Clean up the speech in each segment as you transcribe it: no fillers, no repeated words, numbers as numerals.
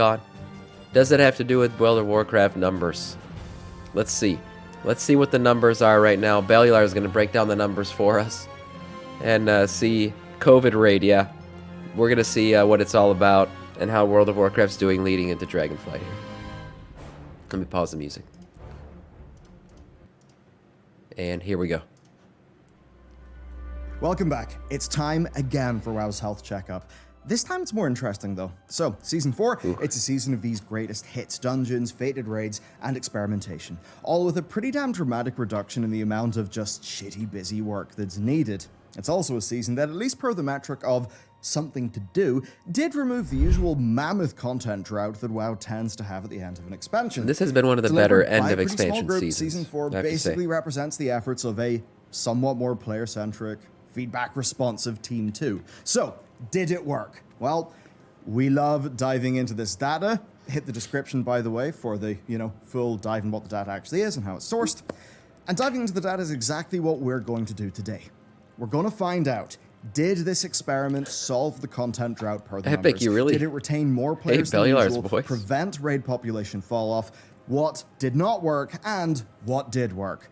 God. Does it have to do with World of Warcraft numbers? Let's see. Let's see what the numbers are right now. Bellular is going to break down the numbers for us. And see COVID raid, yeah. We're going to see what it's all about and how World of Warcraft's doing leading into Dragonflight here. Let me pause the music. And here we go. Welcome back. It's time again for WoW's health checkup. This time it's more interesting though. So, Season 4, it's a season of these greatest hits, dungeons, fated raids, and experimentation. All with a pretty damn dramatic reduction in the amount of just shitty busy work that's needed. It's also a season that, at least per the metric of something to do, did remove the usual mammoth content drought that WoW tends to have at the end of an expansion. This has been one of the better end of expansion seasons. Season 4 basically represents the efforts of a somewhat more player-centric, feedback-responsive Team 2. So, did it work? Well, we love diving into this data. Hit the description, by the way, for the, full dive in what the data actually is and how it's sourced. And diving into the data is exactly what we're going to do today. We're going to find out, did this experiment solve the content drought per the numbers? Did it retain more players than usual, prevent raid population fall-off? What did not work, and what did work?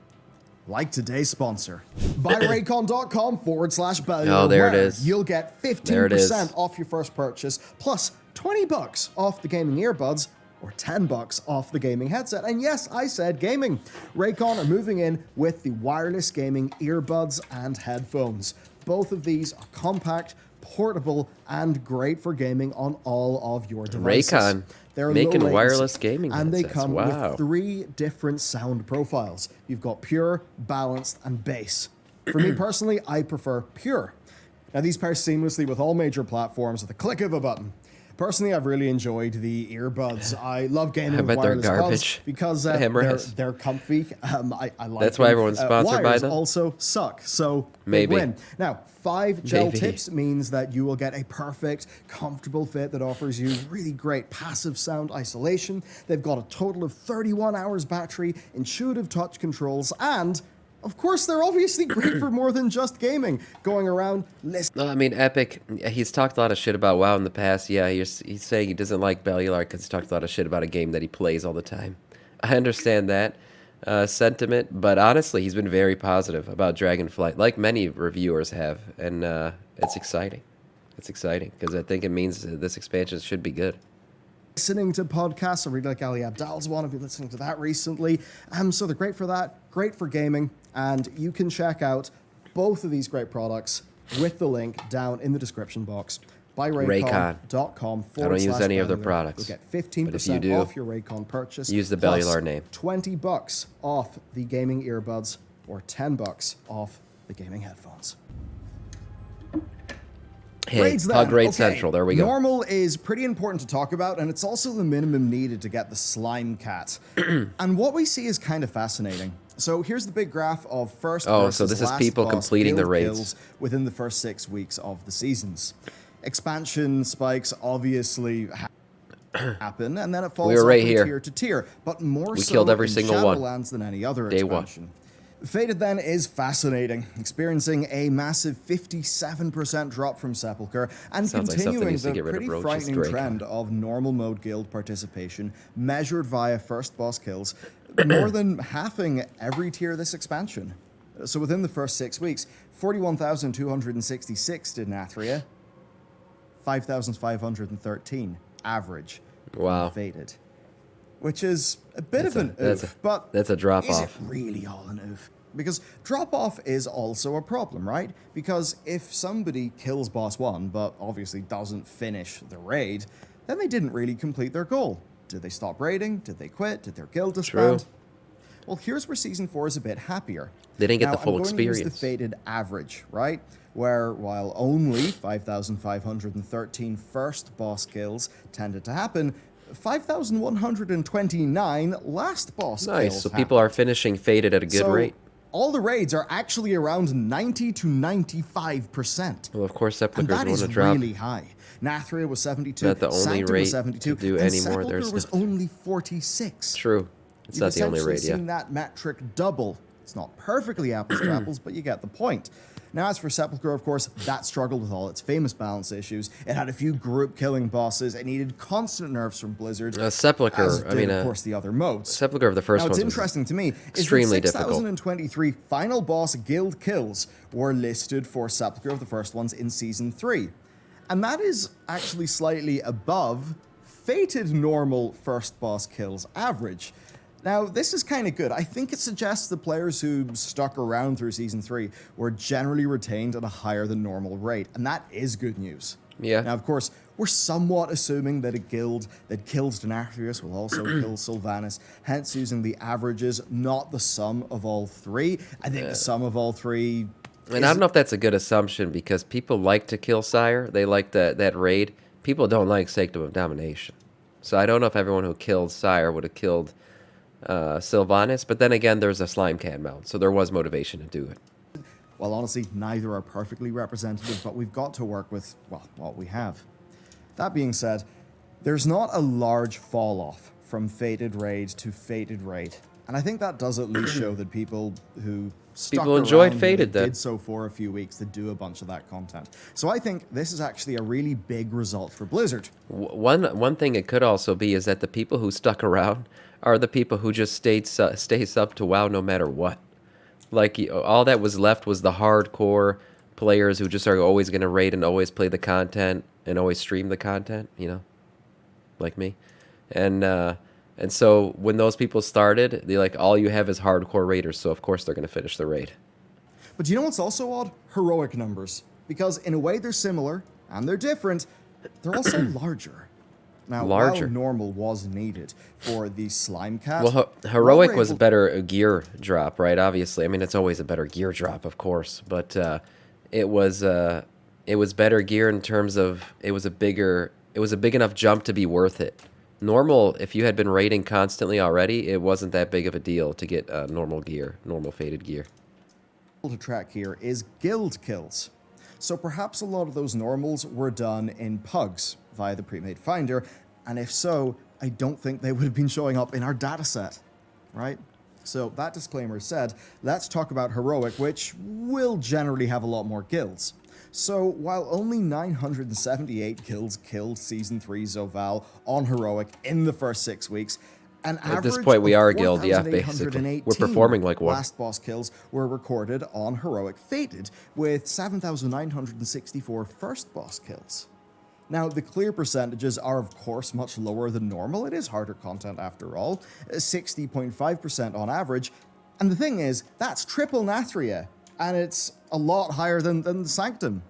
Like today's sponsor, buyraycon.com/Bellular. Oh, there it is. You'll get 15% off your first purchase, plus $20 off the gaming earbuds, or $10 off the gaming headset. And yes, I said gaming. Raycon are moving in with the wireless gaming earbuds and headphones. Both of these are compact, portable, and great for gaming on all of your devices. Raycon. They're making wireless gaming and headsets. They come with 3 different sound profiles. You've got pure, balanced, and bass. For me personally, I prefer pure. Now these pair seamlessly with all major platforms at the click of a button. Personally, I've really enjoyed the earbuds. I love gaming with wireless buds because they're comfy. I like That's why everyone's sponsored by them. Also suck, so maybe. Win. Now, 5 gel tips means that you will get a perfect, comfortable fit that offers you really great passive sound isolation. They've got a total of 31 hours battery, intuitive touch controls, and of course, they're obviously great for more than just gaming. Going around, listening. No, I mean, Epic, he's talked a lot of shit about WoW in the past. Yeah, he's saying he doesn't like Bellular because he talked a lot of shit about a game that he plays all the time. I understand that sentiment, but honestly, he's been very positive about Dragonflight, like many reviewers have, and it's exciting. It's exciting because I think it means this expansion should be good. Listening to podcasts. I really like Ali Abdal's one. I've been listening to that recently. So they're great for that, great for gaming, and you can check out both of these great products with the link down in the description box. Buyraycon.com. I don't use any of their products. You'll get 15% off your Raycon purchase. Use the Bellular name. $20 off the gaming earbuds, or $10 off the gaming headphones. Hey, Hug Raid Central, there we go. Normal is pretty important to talk about, and it's also the minimum needed to get the Slime Cat. And what we see is kind of fascinating. So here's the big graph of first so this is people completing the raids within the first 6 weeks of the seasons. Expansion spikes obviously happen, and then it falls off from tier to tier, but more so killed every in single Shadowlands than any other expansion. Fated then is fascinating, experiencing a massive 57% drop from Sepulchre and continuing the pretty frightening trend of normal mode guild participation measured via first boss kills, more than halving every tier this expansion. So within the first 6 weeks, 41,266 did Nathria, 5,513 average. Wow. Fated. Which is a bit of an oof, but that's a drop-off. Is it really all an oof? Because drop-off is also a problem, right? Because if somebody kills boss 1, but obviously doesn't finish the raid, then they didn't really complete their goal. Did they stop raiding? Did they quit? Did their guild disband? Well, here's where Season 4 is a bit happier. They didn't get the full experience. I'm going to use the fated average, right? Where, while only 5,513 first boss kills tended to happen, 5,129 last boss kills. Nice, so people are finishing Fated at a good rate. All the raids are actually around 90 to 95%. Well, of course, Sepulchre is one to drop. Really high. Nathria was 72. Not the only rate was 72, to do and anymore. Sepulchre was only 46. True, it's not the only rate. You've seen that metric double. It's not perfectly apples to apples, but you get the point. Now, as for Sepulchre, of course, that struggled with all its famous balance issues. It had a few group-killing bosses. It needed constant nerfs from Blizzard. Sepulchre, as did, of course, the other modes. Sepulchre of the first now, one what's was interesting to me is that extremely difficult. 6,023 final boss guild kills were listed for Sepulchre of the first ones in Season 3. And that is actually slightly above Fated normal first boss kills average. Now, this is kind of good. I think it suggests the players who stuck around through Season 3 were generally retained at a higher than normal rate, and that is good news. Yeah. Now, of course, we're somewhat assuming that a guild that kills Denathrius will also kill Sylvanas, hence using the averages, not the sum of all three. I think the sum of all three... And I don't know if that's a good assumption, because people like to kill Sire. They like that raid. People don't like Sanctum of Domination. So I don't know if everyone who killed Sire would have killed Sylvanas, but then again, there's a Slime Can mount, so there was motivation to do it. Well, honestly, neither are perfectly representative, but we've got to work with, well, what we have. That being said, there's not a large fall-off from Fated Raid to Fated Raid, and I think that does at least show that people who stuck enjoyed around Fated, and then. did so for a few weeks to do a bunch of that content. So I think this is actually a really big result for Blizzard. One thing it could also be is that the people who stuck around are the people who just stays up to WoW no matter what. Like, all that was left was the hardcore players who just are always going to raid and always play the content and always stream the content, you know, like me. And so when those people started, they like, all you have is hardcore raiders, so of course they're going to finish the raid. But you know what's also odd? Heroic numbers. Because in a way they're similar, and they're different, they're also larger. Now, Larger. while normal was needed for the Slime Cat... Well, heroic was a better gear drop, right? Obviously. I mean, it's always a better gear drop, of course. But it was better gear in terms of it was a big enough jump to be worth it. Normal, if you had been raiding constantly already, it wasn't that big of a deal to get normal gear, normal Fated gear. To track here is guild kills. So perhaps a lot of those normals were done in pugs via the pre-made finder, and if so, I don't think they would have been showing up in our dataset, right? So that disclaimer said, let's talk about heroic, which will generally have a lot more guilds. So while only 978 guilds killed Season 3 Zovaal on heroic in the first 6 weeks, an average At this point, we are a guild, yeah, 4,818 basically. We're performing like one. last boss kills were recorded on heroic Fated, with 7,964 first boss kills. Now, the clear percentages are, of course, much lower than normal. It is harder content after all, 60.5% on average. And the thing is, that's triple Nathria, and it's a lot higher than the Sanctum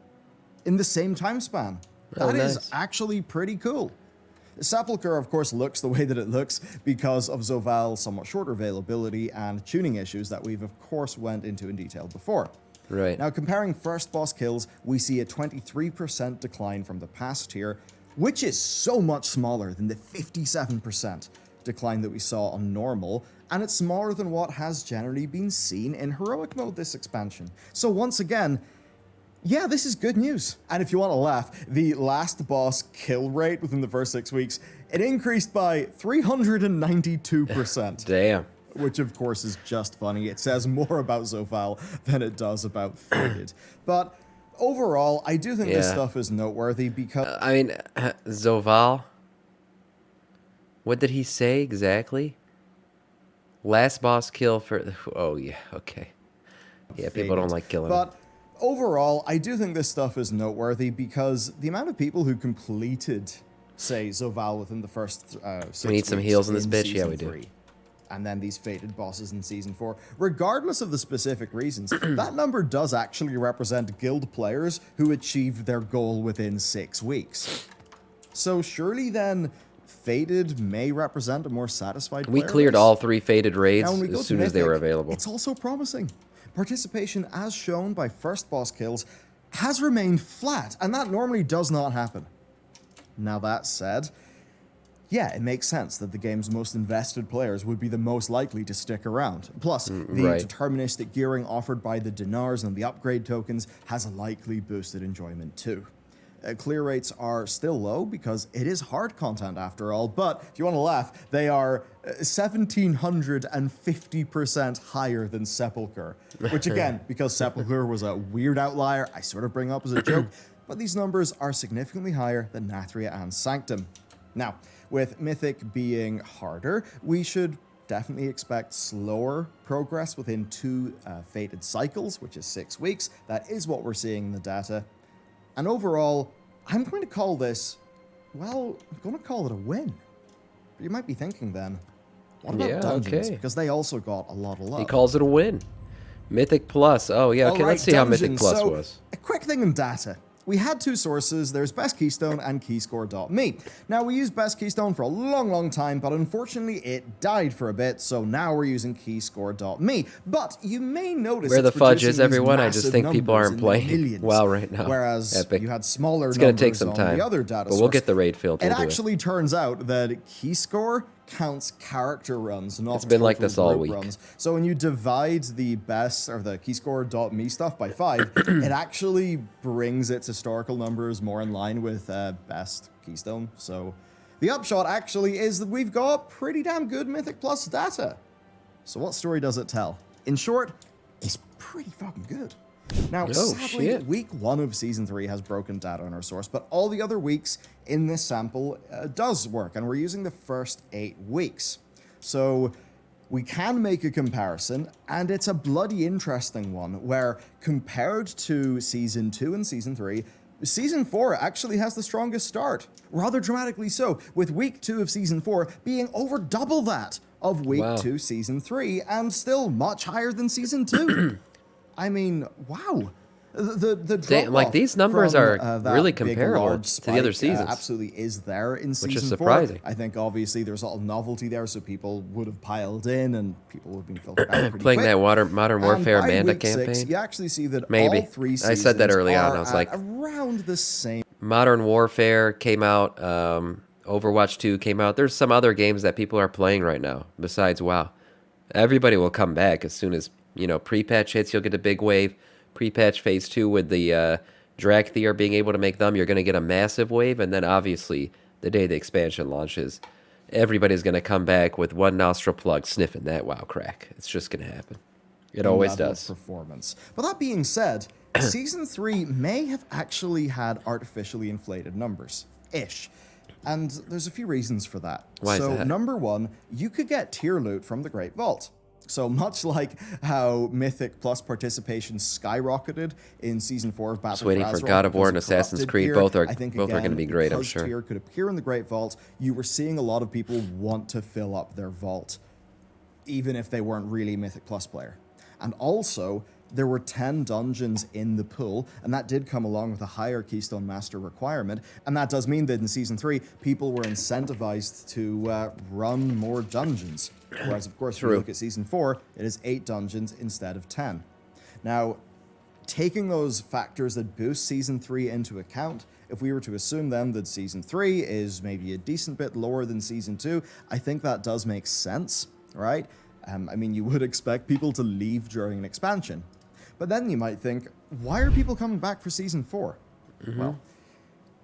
in the same time span. That is actually pretty cool. Sepulchre, of course, looks the way that it looks because of Zovaal's somewhat shorter availability and tuning issues that we've, of course, went into in detail before. Right. Now, comparing first boss kills, we see a 23% decline from the past tier, which is so much smaller than the 57% decline that we saw on normal, and it's smaller than what has generally been seen in heroic mode this expansion. So once again, yeah, this is good news. And if you want to laugh, the last boss kill rate within the first 6 weeks, it increased by 392%. Damn. Which, of course, is just funny. It says more about Zovaal than it does about Fated. But overall, I do think this stuff is noteworthy because... I mean, Zovaal, what did he say exactly? Last boss kill for... Oh, yeah, okay. Yeah, people don't like killing him. But overall, I do think this stuff is noteworthy because the amount of people who completed, say, Zovaal within the first 6 We need some weeks heals in this bitch? Season Yeah, we do. 3, and then these Fated bosses in Season 4, regardless of the specific reasons, that number does actually represent guild players who achieved their goal within 6 weeks. So surely then, Fated may represent a more satisfied player We cleared base. all 3 Fated raids Now, when we go as to soon as they were Mythic, available. It's also promising. Participation, as shown by first boss kills, has remained flat, and that normally does not happen. Now, that said, yeah, it makes sense that the game's most invested players would be the most likely to stick around. Plus, the deterministic gearing offered by the dinars and the upgrade tokens has likely boosted enjoyment too. Clear rates are still low because it is hard content after all, but if you want to laugh, they are 1,750% higher than Sepulchre, which again, because Sepulchre was a weird outlier, I sort of bring up as a joke, but these numbers are significantly higher than Nathria and Sanctum. Now, with Mythic being harder, we should definitely expect slower progress within 2 fated cycles, which is 6 weeks. That is what we're seeing in the data. And overall, I'm going to call this, well, I'm going to call it a win. But you might be thinking then, what about Dungeons? Okay. Because they also got a lot of love. He calls it a win. Mythic Plus. Oh, yeah. Okay, let's see how Mythic Plus was. A quick thing in data. We had 2 sources, there's Best Keystone and Keyscore.me. Now, we used Best Keystone for a long, long time, but unfortunately it died for a bit, so now we're using Keyscore.me. But you may notice Where the fudge is, these everyone, I just massive think people numbers aren't in the playing millions, well right now. Whereas Epic. you had smaller It's going numbers to take some on time, the other data but we'll source. get the raid filter. It actually turns out that Keyscore counts character runs, not It's been like total this all group week. runs. So when you divide the best, or the Keyscore.me stuff by 5, it actually brings its historical numbers more in line with Best Keystone. So the upshot actually is that we've got pretty damn good Mythic Plus data. So what story does it tell? In short, it's pretty fucking good. Now, sadly, week 1 of Season 3 has broken data on our source, but all the other weeks in this sample does work, and we're using the first 8 weeks. So we can make a comparison, and it's a bloody interesting one, where compared to Season 2 and Season 3, Season 4 actually has the strongest start, rather dramatically so, with week 2 of Season 4 being over double that of week 2 Season 3, and still much higher than Season 2. I mean, wow. The drop like these numbers from, are really comparable to the other seasons. Absolutely is there in Season 4. Which is surprising. I think obviously there's a lot of novelty there, so people would have piled in and people would have been filtered out pretty Playing quick. that Modern Warfare And by Amanda week 6, campaign. you actually see that Maybe. all 3 I seasons said that early on. are I was like, around the same. Modern Warfare came out. Overwatch 2 came out. There's some other games that people are playing right now besides WoW. Everybody will come back as soon as, pre-patch hits. You'll get a big wave. Pre-patch phase 2 with the Dragtheer being able to make them, you're going to get a massive wave, and then obviously the day the expansion launches, everybody's going to come back with one nostril plug sniffing that WoW crack. It's just going to happen. It always does. Performance. But that being said, Season 3 may have actually had artificially inflated numbers. Ish. And there's a few reasons for that. Why is that? Number 1, you could get tier loot from the Great Vault. So much like how Mythic Plus participation skyrocketed in Season 4 of Battle Just waiting for God of War and Assassin's Creed. Both are going to be great, I'm sure. Tier could appear in the Great Vault, you were seeing a lot of people want to fill up their vault, even if they weren't really a Mythic Plus player. And also, there were 10 dungeons in the pool, and that did come along with a higher Keystone Master requirement, and that does mean that in Season 3, people were incentivized to run more dungeons. Whereas, of course, if you look at Season 4, it is 8 dungeons instead of 10. Now, taking those factors that boost Season 3 into account, if we were to assume then that Season 3 is maybe a decent bit lower than Season 2, I think that does make sense, right? I mean, you would expect people to leave during an expansion. But then you might think, why are people coming back for Season 4? Well,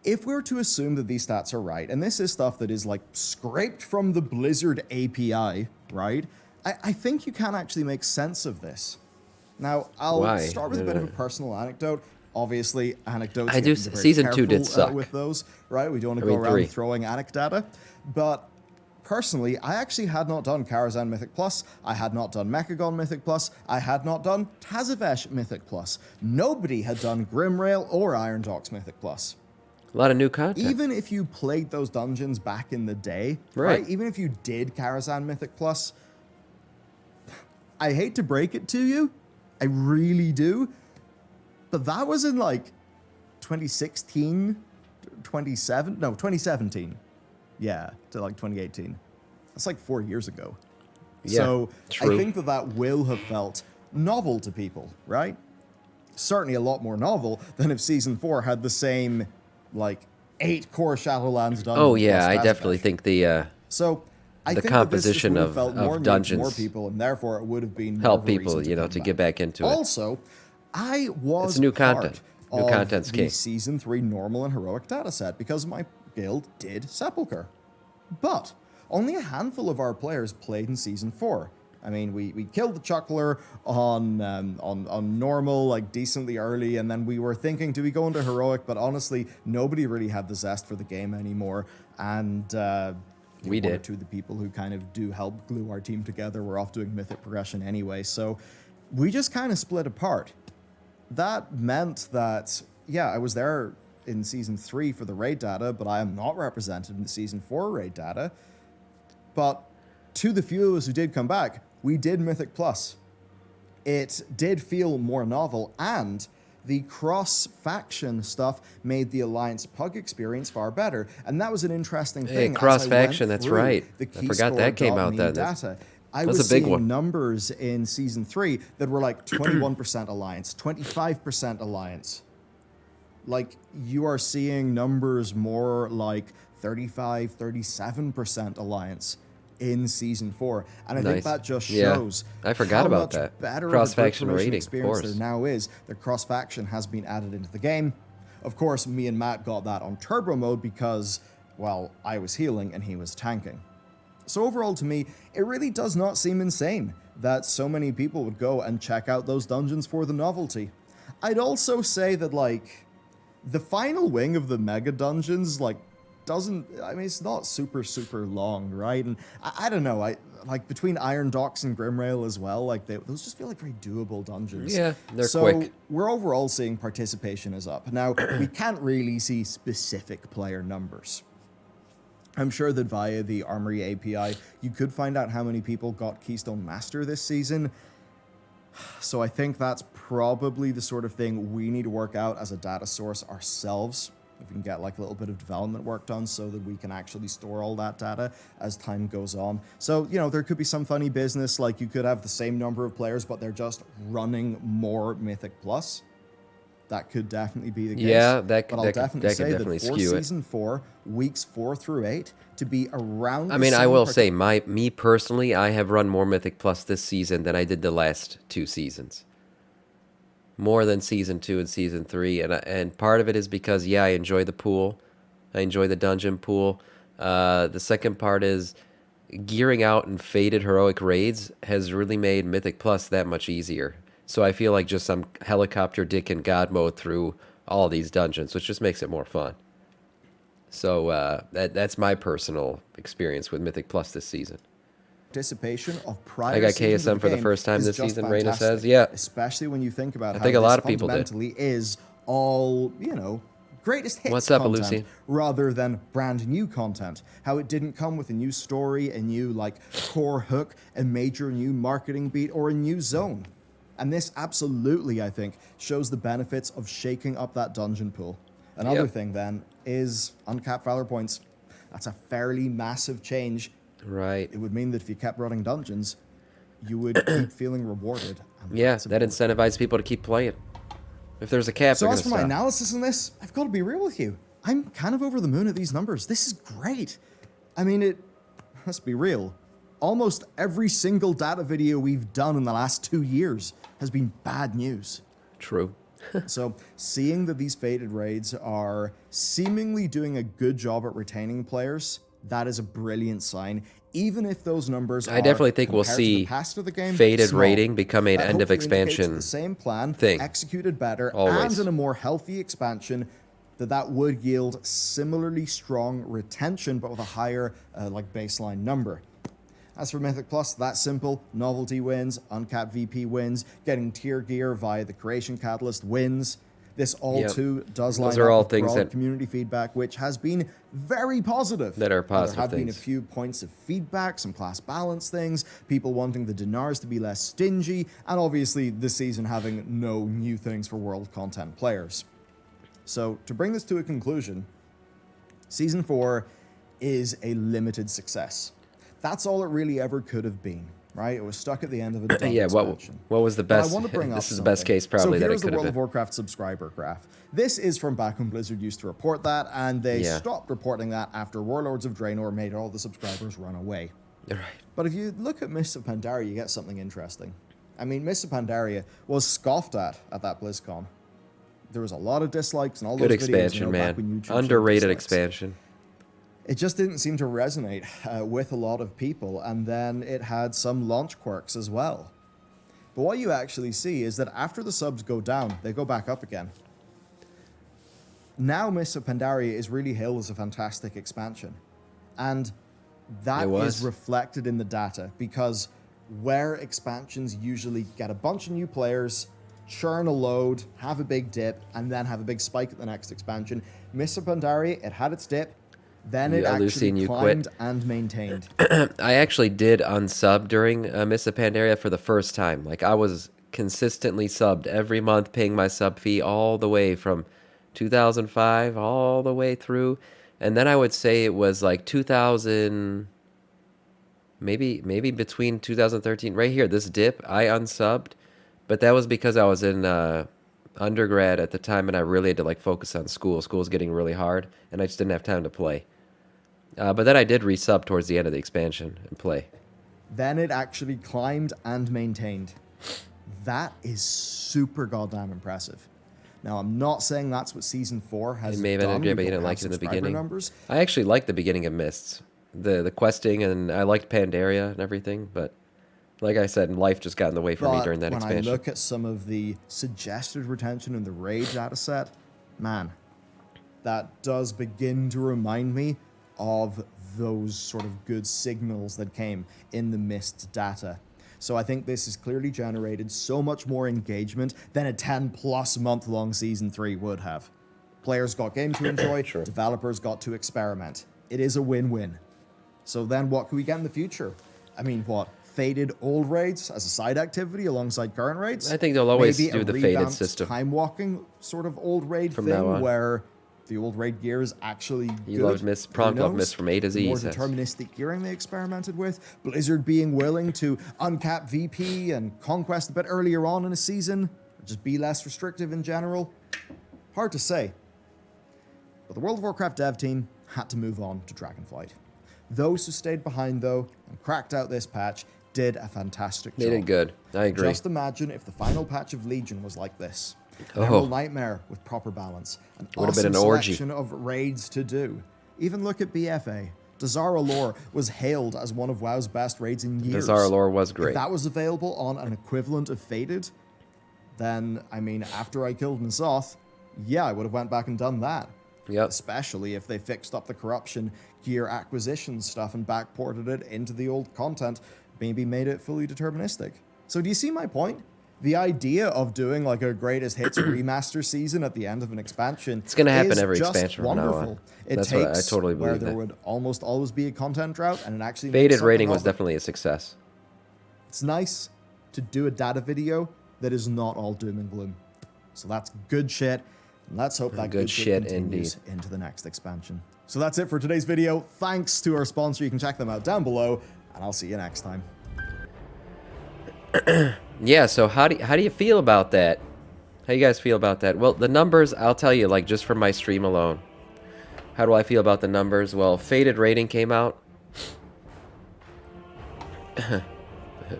if we're to assume that these stats are right, and this is stuff that is like scraped from the Blizzard API, right? I think you can actually make sense of this. Now, I'll start with a bit of a personal anecdote. Obviously, anecdotes. Season 2 did suck with those, right? We don't want to go around throwing anecdata, but personally, I actually had not done Karazhan Mythic Plus, I had not done Mechagon Mythic Plus, I had not done Tazavesh Mythic Plus. Nobody had done Grimrail or Iron Dogs Mythic Plus. A lot of new content. Even if you played those dungeons back in the day, right? Even if you did Karazhan Mythic Plus, I hate to break it to you, I really do, but that was in like 2016, 2017. Yeah, to like 2018. That's like 4 years ago. Yeah, so true. I think that will have felt novel to people, right? Certainly a lot more novel than if Season 4 had the same, 8 core Shadowlands dungeons. Oh yeah, I definitely think the composition of dungeons more people, and therefore it would have been help people, to get back into it. Also, I was new content. New content's the king. Season 3 normal and heroic dataset, because my guild did Sepulchre. But only a handful of our players played in Season 4. I mean, we killed the Chuckler on normal, like, decently early, and then we were thinking, do we go into heroic? But honestly, nobody really had the zest for the game anymore, and we one or did. two of the people who kind of do help glue our team together were off doing mythic progression anyway, so we just kind of split apart. That meant that, yeah, I was there in Season 3 for the raid data, but I am not represented in the Season 4 raid data. But to the few of us who did come back, we did Mythic Plus. It did feel more novel, and the cross-faction stuff made the Alliance Pug experience far better, and that was an interesting thing. Hey, cross-faction, that's right. I forgot that came out then. Data. I That's was a big seeing one. numbers in Season 3 that were like 21% Alliance, 25% Alliance. Like, you are seeing numbers more like 35, 37% Alliance in Season 4. And I think Nice. that just Yeah. shows I forgot how about much that. better Cross-faction of a rating, of experience course. there now is. The cross-faction has been added into the game. Of course, me and Matt got that on turbo mode because, well, I was healing and he was tanking. So overall, to me, it really does not seem insane that so many people would go and check out those dungeons for the novelty. I'd also say that, like, the final wing of the mega dungeons, like, it's not super, super long, right? And I don't know, like, between Iron Docks and Grimrail as well, like, those just feel like very doable dungeons. Yeah, they're so quick. We're overall seeing participation is up. Now, we can't really see specific player numbers. I'm sure that via the Armory API, you could find out how many people got Keystone Master this season. So I think that's probably the sort of thing we need to work out as a data source ourselves. If we can get like a little bit of development work done so that we can actually store all that data as time goes on. So, you know, there could be some funny business, like you could have the same number of players, but they're just running more Mythic Plus. That could definitely be the case. Yeah, but I'll definitely could say definitely that for skew it. Season 4, weeks 4 through 8, to be around I the mean, I same will say, me personally, I have run more Mythic Plus this season than I did the last 2 seasons. More than Season 2 and Season 3, and part of it is because, yeah, I enjoy the pool. I enjoy the dungeon pool. The second part is gearing out in faded heroic raids has really made Mythic Plus that much easier. So I feel like just some helicopter dick in God mode through all these dungeons, which just makes it more fun. So that's my personal experience with Mythic Plus this season. participation of prior I got seasons of KSM for the game first time is this just season, Raina fantastic. says. Yeah. Especially when you think about I how think a this lot of people did. fundamentally is all, you know, greatest hits What's up, content Lucy? rather than brand new content. How it didn't come with a new story, a new like core hook, a major new marketing beat, or a new zone. And this absolutely, I think, shows the benefits of shaking up that dungeon pool. Another Yep. thing then is uncapped valor points. That's a fairly massive change. Right. It would mean that if you kept running dungeons, you would keep feeling rewarded. And Yeah, that's that important. incentivizes people to keep playing. If there's a cap, So they're as going for to my stop. analysis on this, I've got to be real with you. I'm kind of over the moon at these numbers. This is great. I mean, let's be real. Almost every single data video we've done in the last 2 years has been bad news. True. So seeing that these faded raids are seemingly doing a good job at retaining players, that is a brilliant sign. Even if those numbers I definitely think we'll compared to the see past of the game, faded small. rating become an That end of hopefully indicates that expansion the same plan, thing. executed better, Always. and in a more healthy expansion, that would yield similarly strong retention, but with a higher like baseline number. As for Mythic Plus, that's simple. Novelty wins, uncapped VP wins, getting tier gear via the Creation Catalyst wins. This all Yep. too does line Those are up all with things broad that- community feedback, which has been very positive. That are positive There have been a things. few points of feedback, some class balance things, people wanting the dinars to be less stingy, and obviously this season having no new things for world content players. So to bring this to a conclusion, Season 4 is a limited success. That's all it really ever could have been, right? It was stuck at the end of a dumb Yeah, expansion. what was the But best? I want to bring up This is the best something. case probably so that it here's the could have World of been. Warcraft subscriber graph. This is from back when Blizzard used to report that, and they Yeah. stopped reporting that after Warlords of Draenor made all the subscribers run away. Right. But if you look at Mists of Pandaria, you get something interesting. I mean, Mists of Pandaria was scoffed at that BlizzCon. there was a lot of dislikes and all Good those videos, expansion, back when man. YouTube showed Underrated dislikes. expansion. It just didn't seem to resonate with a lot of people, and then it had some launch quirks as well. But what you actually see is that after the subs go down, they go back up again. Now Mists of Pandaria is really hailed as a fantastic expansion. And that is reflected in the data, because where expansions usually get a bunch of new players, churn a load, have a big dip, and then have a big spike at the next expansion, Mists of Pandaria, it had its dip, then it actually climbed and maintained. I actually did unsub during Mists of Pandaria for the first time. Like, I was consistently subbed every month, paying my sub fee all the way from 2005 all the way through. And then I would say it was like 2000, maybe between 2013, right here, this dip, I unsubbed. But that was because I was in undergrad at the time, and I really had to like focus on school. School was getting really hard, and I just didn't have time to play. But then I did resub towards the end of the expansion and play. Then it actually climbed and maintained. That is super goddamn impressive. Now, I'm not saying that's what Season 4 has done. It may have been good, but you didn't like it in the beginning. I actually liked the beginning of Mists. The questing, and I liked Pandaria and everything, but like I said, life just got in the way for me during that expansion. When I look at some of the suggested retention in the raid dataset, man, that does begin to remind me of those sort of good signals that came in the Mist data. So I think this has clearly generated so much more engagement than a 10-plus month-long Season 3 would have. Players got game to enjoy, developers got to experiment. It is a win-win. So then what can we get in the future? I mean, what? Faded old raids as a side activity alongside current raids? I think they'll always Maybe do the faded system. Time-walking sort of old raid from thing now on, where the old raid gear is actually you good. loved Mists, Pronk loved Mists from A to Z. The more deterministic gearing they experimented with. Blizzard being willing to uncap VP and Conquest a bit earlier on in a season. Or just be less restrictive in general. Hard to say. But the World of Warcraft dev team had to move on to Dragonflight. Those who stayed behind, though, and cracked out this patch, did a fantastic job. They did good. I agree. Just imagine if the final patch of Legion was like this. Emerald Nightmare with proper balance. An awesome selection of raids to do. Even look at BFA. Dazara Lore was hailed as one of WoW's best raids in years. Dazara Lore was great. If that was available on an equivalent of Faded, then, I mean, after I killed N'Zoth, yeah, I would have went back and done that. Yep. Especially if they fixed up the corruption gear acquisition stuff and backported it into the old content, maybe made it fully deterministic. So do you see my point? The idea of doing like a greatest hits remaster season at the end of an expansion, it's going to happen is every just expansion from now on. It That's takes what I totally believe. Where there would almost always be a content drought, and it actually Faded rating was definitely a success. It's nice to do a data video that is not all doom and gloom. So that's good shit. And let's hope that good shit continues into the next expansion. So that's it for today's video. Thanks to our sponsor. You can check them out down below, and I'll see you next time. Yeah, so how do you feel about that? How you guys feel about that? Well, the numbers, I'll tell you, like, just from my stream alone. How do I feel about the numbers? Well, Faded rating came out.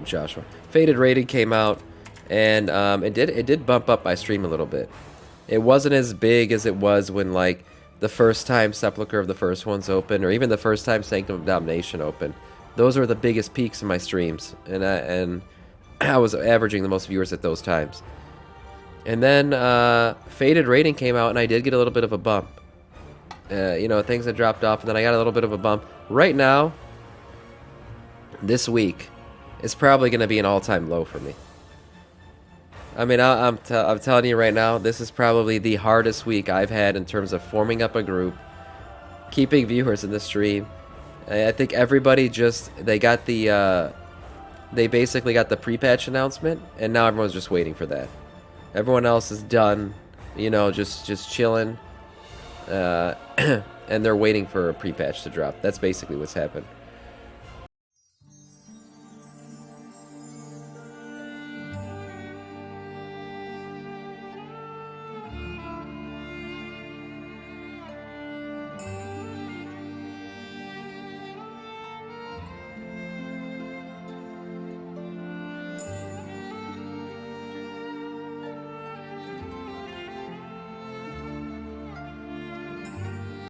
Joshua. Faded rating came out, and it did bump up my stream a little bit. It wasn't as big as it was when, like, the first time Sepulchre of the First Ones opened, or even the first time Sanctum of Domination opened. Those were the biggest peaks in my streams, and I was averaging the most viewers at those times. And then Faded rating came out, and I did get a little bit of a bump. You know, things had dropped off, and then I got a little bit of a bump. Right now, this week, it's probably going to be an all-time low for me. I mean, I'm telling you right now, this is probably the hardest week I've had in terms of forming up a group, keeping viewers in the stream. I think everybody they basically got the pre-patch announcement, and now everyone's just waiting for that. Everyone else is done, you know, just chilling, and they're waiting for a pre-patch to drop. That's basically what's happened.